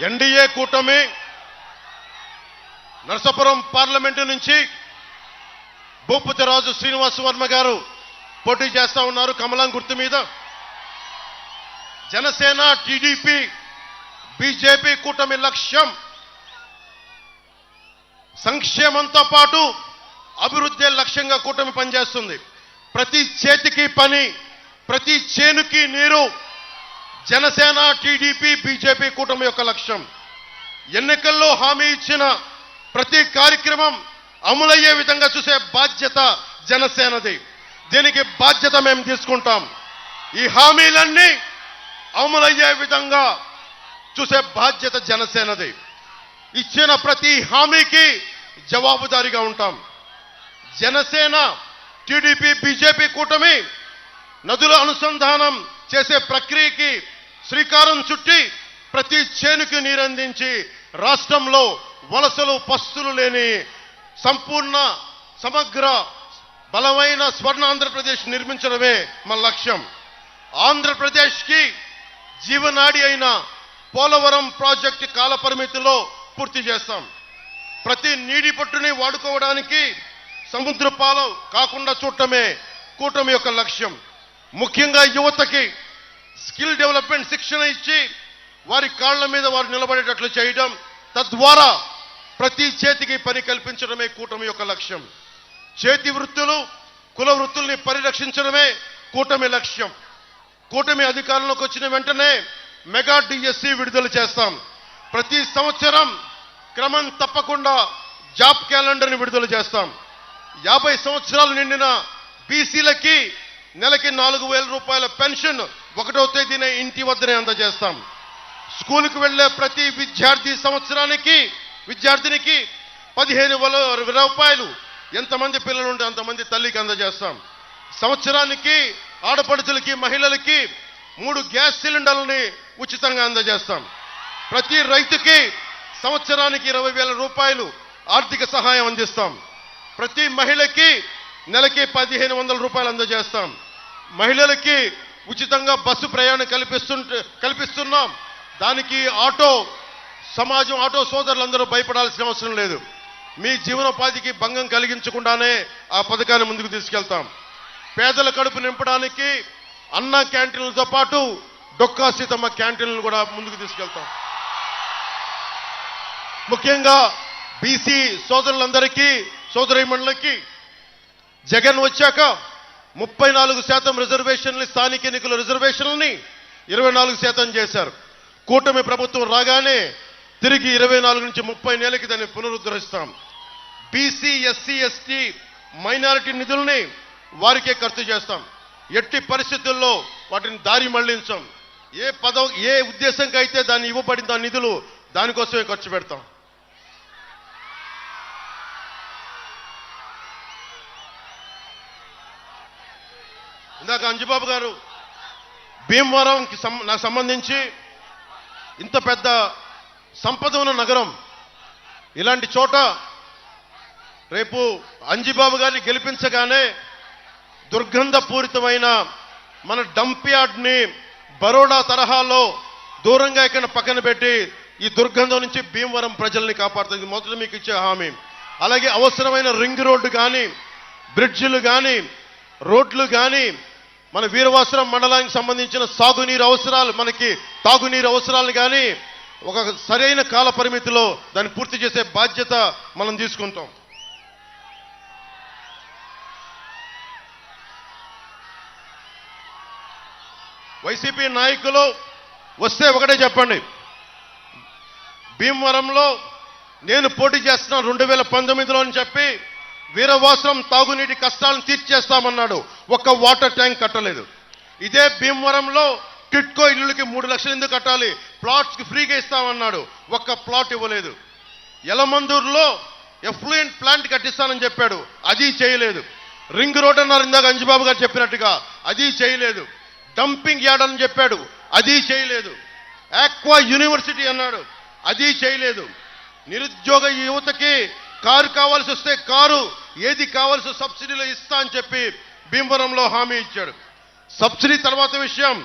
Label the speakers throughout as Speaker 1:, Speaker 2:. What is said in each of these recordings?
Speaker 1: NDA కూటమి Narasapuram parliament నుంచి భూపతిరాజు శ్రీనివాస వర్మ గారు పోటీ చేస్తా ఉన్నారు కమలం గుర్తు మీద. జనసేన, టీడీపీ, బీజేపీ కూటమి లక్ష్యం సంక్షేమంతో పాటు అభివృద్ధి లక్ష్యంగా కూటమి పనిచేస్తుంది. ప్రతి చేతికి పని, ప్రతి చేనుకి నీరు జనసేన, టీడీపీ, బీజేపీ కూటమి యొక్క లక్ష్యం. ఎన్నికల్లో హామీ ఇచ్చిన ప్రతి కార్యక్రమం అమలయ్యే విధంగా చూసే బాధ్యత జనసేనది. దీనికి బాధ్యత మేము తీసుకుంటాం. ఈ హామీలన్నీ అమలయ్యే విధంగా చూసే బాధ్యత జనసేనది. ఇచ్చిన ప్రతి హామీకి జవాబుదారీగా ఉంటాం. జనసేన, టీడీపీ, బీజేపీ కూటమి నదుల అనుసంధానం చేసే ప్రక్రియకి శ్రీకారం చుట్టి ప్రతి చేనుకి నీరందించి రాష్ట్రంలో వలసలు పస్తులు లేని సంపూర్ణ సమగ్ర బలమైన స్వర్ణ ఆంధ్రప్రదేశ్ నిర్మించడమే మన లక్ష్యం. ఆంధ్రప్రదేశ్కి జీవనాడి అయిన పోలవరం ప్రాజెక్టు కాల పరిమితిలో పూర్తి చేస్తాం. ప్రతి నీటి పట్టుని వాడుకోవడానికి సముద్ర పాలు కాకుండా చూడటమే కూటమి యొక్క లక్ష్యం. ముఖ్యంగా యువతకి స్కిల్ డెవలప్మెంట్ శిక్షణ ఇచ్చి వారి కాళ్ల మీద వారు నిలబడేటట్లు చేయడం, తద్వారా ప్రతి చేతికి పని కల్పించడమే కూటమి యొక్క లక్ష్యం. చేతి వృత్తులు, కుల వృత్తుల్ని పరిరక్షించడమే కూటమి లక్ష్యం. కూటమి అధికారంలోకి వచ్చిన వెంటనే మెగా డిఎస్సి విడుదల చేస్తాం. ప్రతి సంవత్సరం క్రమం తప్పకుండా జాబ్ క్యాలెండర్ని విడుదల చేస్తాం. 50 సంవత్సరాలు నిండిన బీసీలకి నెలకి 4,000 రూపాయల పెన్షన్ 1వ తేదీన ఇంటి వద్దనే అందజేస్తాం. స్కూల్కి వెళ్లే ప్రతి విద్యార్థినికి 15,000 రూపాయలు ఎంతమంది పిల్లలు ఉంటే అంతమంది తల్లికి అందజేస్తాం. సంవత్సరానికి ఆడపడుచులకి, మహిళలకి 3 గ్యాస్ సిలిండర్లని ఉచితంగా అందజేస్తాం. ప్రతి రైతుకి సంవత్సరానికి 20,000 రూపాయలు ఆర్థిక సహాయం అందిస్తాం. ప్రతి మహిళకి నెలకి 1,500 రూపాయలు అందజేస్తాం. మహిళలకి ఉచితంగా బస్సు ప్రయాణం కల్పిస్తున్నాం. దానికి ఆటో సోదరులందరూ భయపడాల్సిన అవసరం లేదు. మీ జీవనోపాధికి భంగం కలిగించకుండానే ఆ పథకాన్ని ముందుకు తీసుకెళ్తాం. పేదల కడుపు నింపడానికి అన్న క్యాంటీన్లతో పాటు డొక్కా సీతమ్మ క్యాంటీన్లను కూడా ముందుకు తీసుకెళ్తాం. ముఖ్యంగా బీసీ సోదరులందరికీ, సోదరీమణులకి జగన్ వచ్చాక 34% రిజర్వేషన్లు, స్థానిక ఎన్నికల రిజర్వేషన్లని 24% చేశారు. కూటమి ప్రభుత్వం రాగానే తిరిగి 24 నుంచి 30 నెలలకి దాన్ని పునరుద్ధరిస్తాం. బీసీ, ఎస్సీ, ఎస్టీ, మైనారిటీ నిధుల్ని వారికే ఖర్చు చేస్తాం. ఎట్టి పరిస్థితుల్లో వాటిని దారి మళ్లించాం. ఏ ఉద్దేశంకి అయితే దాన్ని ఇవ్వబడింది ఆ నిధులు దానికోసమే ఖర్చు పెడతాం. ఇందాక అంజిబాబు గారు భీమవరంకి నాకు సంబంధించి ఇంత పెద్ద సంపద ఉన్న నగరం, ఇలాంటి చోట రేపు అంజిబాబు గారిని గెలిపించగానే దుర్గంధపూరితమైన మన డంప్ యార్డ్ని బరోడా తరహాలో దూరంగా ఇక్కడ పక్కన పెట్టి ఈ దుర్గంధం నుంచి భీమవరం ప్రజల్ని కాపాడుతుంది. మొదట మీకు ఇచ్చే హామీ. అలాగే అవసరమైన రింగ్ రోడ్డు కానీ, బ్రిడ్జిలు కానీ, రోడ్లు కానీ, మన వీరవాసరం మండలానికి సంబంధించిన సాగునీరు అవసరాలు, మనకి తాగునీరు అవసరాలు కానీ ఒక సరైన కాల పరిమితిలో దాన్ని పూర్తి చేసే బాధ్యత మనం తీసుకుంటాం. వైసీపీ నాయకులు వస్తే ఒకటే చెప్పండి, భీమవరంలో నేను పోటీ చేస్తున్నాను 2019లో అని చెప్పి వీరవాసరం తాగునీటి కష్టాలను తీర్చేస్తామన్నాడు. ఒక్క వాటర్ ట్యాంక్ కట్టలేదు. ఇదే భీమవరంలో టిట్కో ఇళ్ళకి 3 లక్షలు ఎందుకు కట్టాలి, ప్లాట్స్కి ఫ్రీగా ఇస్తామన్నాడు. ఒక్క ప్లాట్ ఇవ్వలేదు. యలమందూరులో ఎఫ్లూయెంట్ ప్లాంట్ కట్టిస్తానని చెప్పాడు, అది చేయలేదు. రింగ్ రోడ్ అన్నారు ఇందాక అంజిబాబు గారు చెప్పినట్టుగా, అది చేయలేదు. డంపింగ్ యార్డ్ అని చెప్పాడు, అది చేయలేదు. ఆక్వా యూనివర్సిటీ అన్నాడు, అది చేయలేదు. నిరుద్యోగ యువతకి కారు కావాల్సి వస్తే కారు, ఏది కావాల్సి సబ్సిడీలో ఇస్తా అని చెప్పి భీమవరంలో హామీ ఇచ్చాడు. సబ్సిడీ తర్వాత విషయం,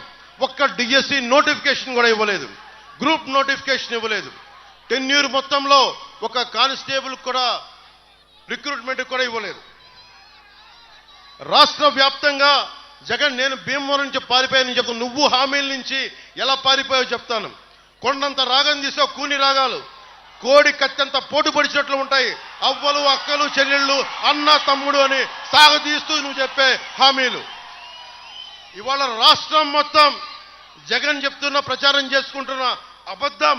Speaker 1: ఒక్క డిఎస్సి నోటిఫికేషన్ కూడా ఇవ్వలేదు. గ్రూప్ నోటిఫికేషన్ ఇవ్వలేదు. టెన్యూర్ మొత్తంలో ఒక కానిస్టేబుల్ కూడా రిక్రూట్మెంట్ కూడా ఇవ్వలేదు. రాష్ట్ర వ్యాప్తంగా జగన్ నేను భీమవరం నుంచి పారిపోయానని చెప్తాను. నువ్వు హామీల నుంచి ఎలా పారిపోయావో చెప్తాను. కొండంత రాగం తీసావు, కూని రాగాలు కోడి కత్తంత పోటు పడిచినట్లు ఉంటాయి. అవ్వలు అక్కలు చెల్లెళ్ళు అన్న తమ్ముడు అని సాగదీస్తూ నువ్వు చెప్పే హామీలు. ఇవాళ రాష్ట్రం మొత్తం జగన్ చెప్తున్న ప్రచారం చేసుకుంటున్న అబద్ధం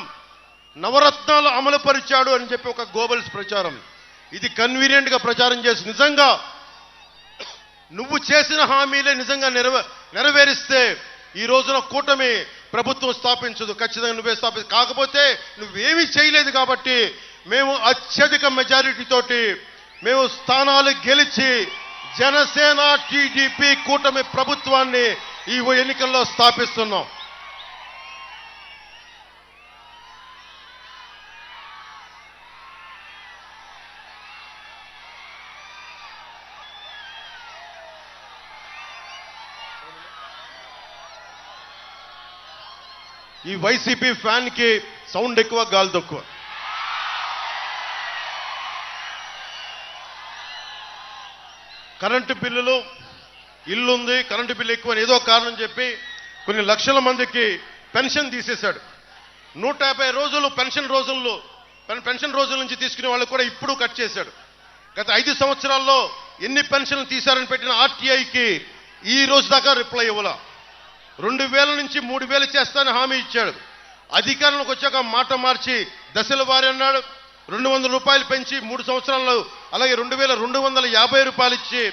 Speaker 1: నవరత్నాలు అమలు పరిచాడు అని చెప్పి ఒక గోబల్స్ ప్రచారం. ఇది కన్వీనియంట్ గా ప్రచారం చేసి నిజంగా నువ్వు చేసిన హామీలే నిజంగా నెరవేరిస్తే ఈ రోజున కూటమి ప్రభుత్వం స్థాపించదు. ఖచ్చితంగా నువ్వే కాకపోతే నువ్వేమీ చేయలేదు కాబట్టి మేము అత్యధిక మెజారిటీ తోటి మేము స్థానాలు గెలిచి జనసేన టీడీపీ కూటమి ప్రభుత్వాన్ని ఈ ఎన్నికల్లో స్థాపిస్తున్నాం. ఈ వైసీపీ ఫ్యాన్ కి సౌండ్ ఎక్కువ, గాలి తక్కువ. కరెంటు బిల్లులు, ఇల్లుంది, కరెంటు బిల్లు ఎక్కువ ఏదో కారణం చెప్పి కొన్ని లక్షల మందికి పెన్షన్ తీసేశాడు. 150 రోజులు పెన్షన్ రోజుల నుంచి తీసుకునే వాళ్ళు కూడా ఇప్పుడు కట్ చేశాడు. గత 5 సంవత్సరాల్లో ఎన్ని పెన్షన్లు తీశారని పెట్టిన ఆర్టీఐకి ఈ రోజు దాకా రిప్లై ఇవ్వాల. 2000 నుంచి 3000 చేస్తానని హామీ ఇచ్చాడు. అధికారంలోకి వచ్చాక మాట మార్చి దశల వారి అన్నాడు. 200 రూపాయలు పెంచి 3 సంవత్సరాల్లో అలాగే 2250 రూపాయలు ఇచ్చి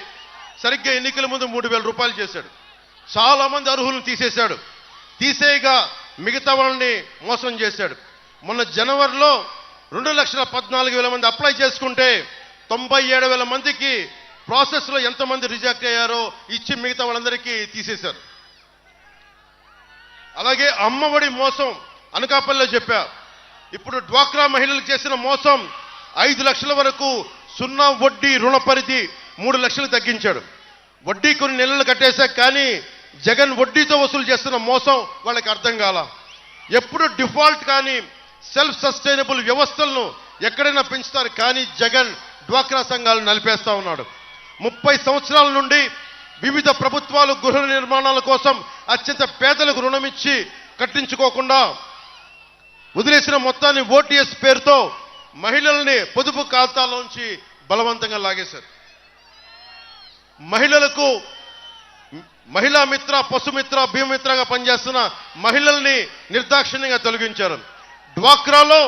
Speaker 1: సరిగ్గా ఎన్నికల ముందు 3000 రూపాయలు చేశాడు. చాలా మంది అర్హులను తీసేశాడు. తీసేయగా మిగతా వాళ్ళని మోసం చేశాడు. మొన్న జనవరిలో 2,14,000 మంది అప్లై చేసుకుంటే 97,000 మందికి ప్రాసెస్ లో ఎంతమంది రిజెక్ట్ అయ్యారో ఇచ్చి మిగతా వాళ్ళందరికీ తీసేశారు. అలాగే అమ్మఒడి మోసం అనకాపల్లిలో చెప్పా. ఇప్పుడు డ్వాక్రా మహిళలకు చేసిన మోసం 5 లక్షల వరకు 0 వడ్డీ రుణ పరిధి 3 లక్షలు తగ్గించాడు. వడ్డీ కొన్ని నెలలు కట్టేశాక కానీ జగన్ వడ్డీతో వసూలు చేస్తున్న మోసం వాళ్ళకి అర్థం కాల. ఎప్పుడు డిఫాల్ట్ కానీ సెల్ఫ్ సస్టైనబుల్ వ్యవస్థలను ఎక్కడైనా పెంచుతారు కానీ జగన్ డ్వాక్రా సంఘాలను నలిపేస్తా ఉన్నాడు. 30 సంవత్సరాల నుండి వివిధ ప్రభుత్వాలు గృహ నిర్మాణాల కోసం అత్యంత పేదలకు రుణమిచ్చి కట్టించుకోకుండా వదిలేసిన మొత్తాన్ని ఓటీఎస్ పేరుతో మహిళల్ని పొదుపు ఖాతాలోంచి బలవంతంగా లాగేశారు. మహిళలకు మహిళా మిత్ర, పశుమిత్ర, భీమమిత్రగా పనిచేస్తున్న మహిళల్ని నిర్దాక్షిణ్యంగా తొలగించారు. డ్వాక్రాలో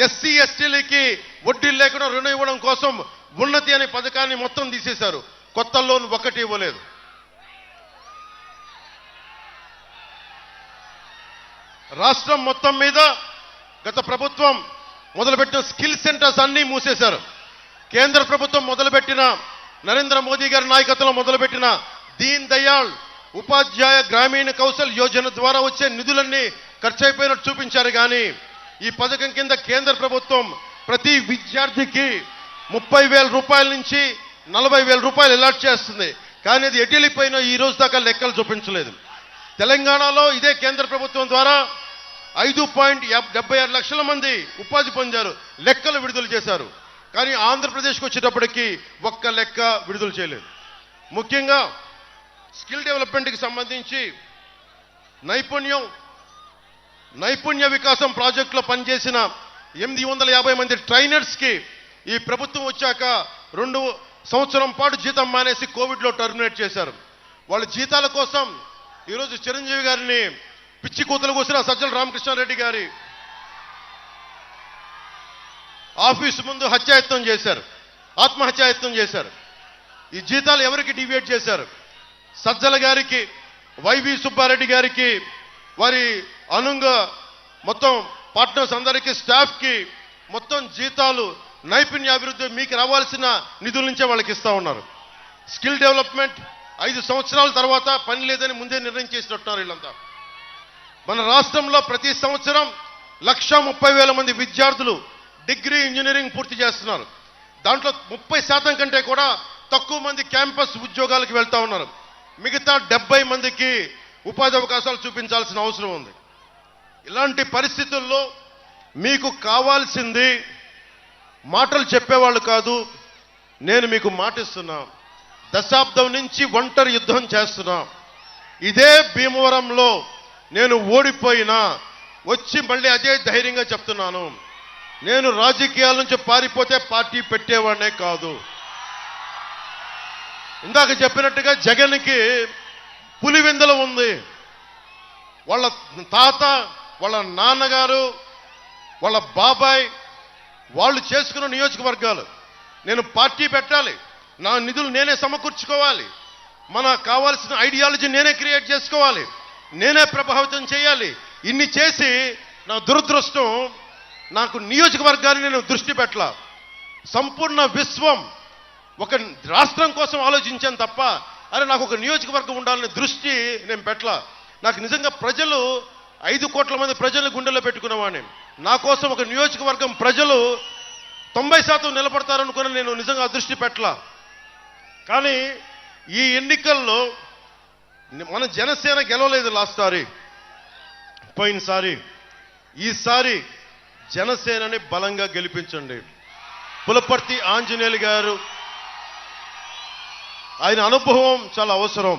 Speaker 1: ఎస్సీ ఎస్టీలకి వడ్డీ లేకుండా రుణం ఇవ్వడం కోసం ఉన్నతి అనే పథకాన్ని మొత్తం తీసేశారు. కొత్త లోన్ ఒకటి ఇవ్వలేదు. రాష్ట్రం మొత్తం మీద గత ప్రభుత్వం మొదలుపెట్టిన స్కిల్ సెంటర్స్ అన్నీ మూసేశారు. కేంద్ర ప్రభుత్వం మొదలుపెట్టిన నరేంద్ర మోదీ గారి నాయకత్వంలో మొదలుపెట్టిన దీన్ దయాళ్ ఉపాధ్యాయ గ్రామీణ కౌశల్ యోజన ద్వారా వచ్చే నిధులన్నీ ఖర్చు అయిపోయినట్టు చూపించారు. కానీ ఈ పథకం కింద కేంద్ర ప్రభుత్వం ప్రతి విద్యార్థికి 30,000 రూపాయల నుంచి 40,000 రూపాయలు అలాట్ చేస్తుంది. కానీ అది ఎటులిపోయినా ఈ రోజు దాకా లెక్కలు చూపించలేదు. తెలంగాణలో ఇదే కేంద్ర ప్రభుత్వం ద్వారా 5.76 లక్షల మంది ఉపాధి పొందారు, లెక్కలు విడుదల చేశారు. కానీ ఆంధ్రప్రదేశ్కి వచ్చేటప్పటికి ఒక్క లెక్క విడుదల చేయలేదు. ముఖ్యంగా స్కిల్ డెవలప్మెంట్కి సంబంధించి నైపుణ్య వికాసం ప్రాజెక్టులో పనిచేసిన 850 మంది ట్రైనర్స్కి ఈ ప్రభుత్వం వచ్చాక 2 సంవత్సరం పాటు జీతం మానేసి కోవిడ్లో టర్మినేట్ చేశారు. వాళ్ళ జీతాల కోసం ఈరోజు చిరంజీవి గారిని పిచ్చి కూతలు కూసిన సజ్జల రామకృష్ణారెడ్డి గారి ఆఫీసు ముందు హత్యాయత్నం చేశారు, ఆత్మహత్యాయత్నం చేశారు. ఈ జీతాలు ఎవరికి డివియేట్ చేశారు? సజ్జల గారికి, వైవి సుబ్బారెడ్డి గారికి, వారి అనుంగ మొత్తం పార్ట్నర్స్ అందరికీ, స్టాఫ్కి మొత్తం జీతాలు నైపుణ్యాభివృద్ధి మీకు రావాల్సిన నిధుల నుంచే వాళ్ళకి ఇస్తా ఉన్నారు. స్కిల్ డెవలప్మెంట్ 5 సంవత్సరాల తర్వాత పని లేదని ముందే నిర్ణయం చేసినట్టున్నారు వీళ్ళంతా. మన రాష్ట్రంలో ప్రతి సంవత్సరం 130,000 మంది విద్యార్థులు డిగ్రీ ఇంజనీరింగ్ పూర్తి చేస్తున్నారు. దాంట్లో 30% కంటే కూడా తక్కువ మంది క్యాంపస్ ఉద్యోగాలకు వెళ్తా ఉన్నారు. మిగతా 70 మందికి ఉపాధి అవకాశాలు చూపించాల్సిన అవసరం ఉంది. ఇలాంటి పరిస్థితుల్లో మీకు కావాల్సింది మాటలు చెప్పేవాళ్ళు కాదు. నేను మీకు మాటిస్తున్నా, దశాబ్దం నుంచి ఒంటరి యుద్ధం చేస్తున్నా. ఇదే భీమవరంలో నేను ఓడిపోయినా వచ్చి మళ్ళీ అదే ధైర్యంగా చెప్తున్నాను, నేను రాజకీయాల నుంచి పారిపోతే పార్టీ పెట్టేవాడినే కాదు. ఇందాక చెప్పినట్టుగా జగన్కి పులివెందుల ఉంది. వాళ్ళ తాత, వాళ్ళ నాన్నగారు, వాళ్ళ బాబాయ్ వాళ్ళు చేసుకున్న నియోజకవర్గాలు. నేను పార్టీ పెట్టాలి, నా నిధులు నేనే సమకూర్చుకోవాలి, మన కావాల్సిన ఐడియాలజీ నేనే క్రియేట్ చేసుకోవాలి, నేనే ప్రభావితం చేయాలి. ఇన్ని చేసి నా దురదృష్టం, నాకు నియోజకవర్గాన్ని నేను దృష్టి పెట్టలా. సంపూర్ణ విశ్వం ఒక రాష్ట్రం కోసం ఆలోచించాను తప్ప, అరే నాకు ఒక నియోజకవర్గం ఉండాలనే దృష్టి నేను పెట్టలా. నాకు నిజంగా ప్రజలు 5 కోట్ల మంది ప్రజలు గుండెల్లో పెట్టుకున్నవాడిని. నా కోసం ఒక నియోజకవర్గం ప్రజలు 90% నిలబడతారనుకుని నేను నిజంగా దృష్టి పెట్టలా. కానీ ఈ ఎన్నికల్లో మన జనసేన గెలవలేదు లాస్ట్ సారి, పోయినసారి. ఈసారి జనసేనని బలంగా గెలిపించండి. పులపర్తి ఆంజనేయులు గారు, ఆయన అనుభవం చాలా అవసరం.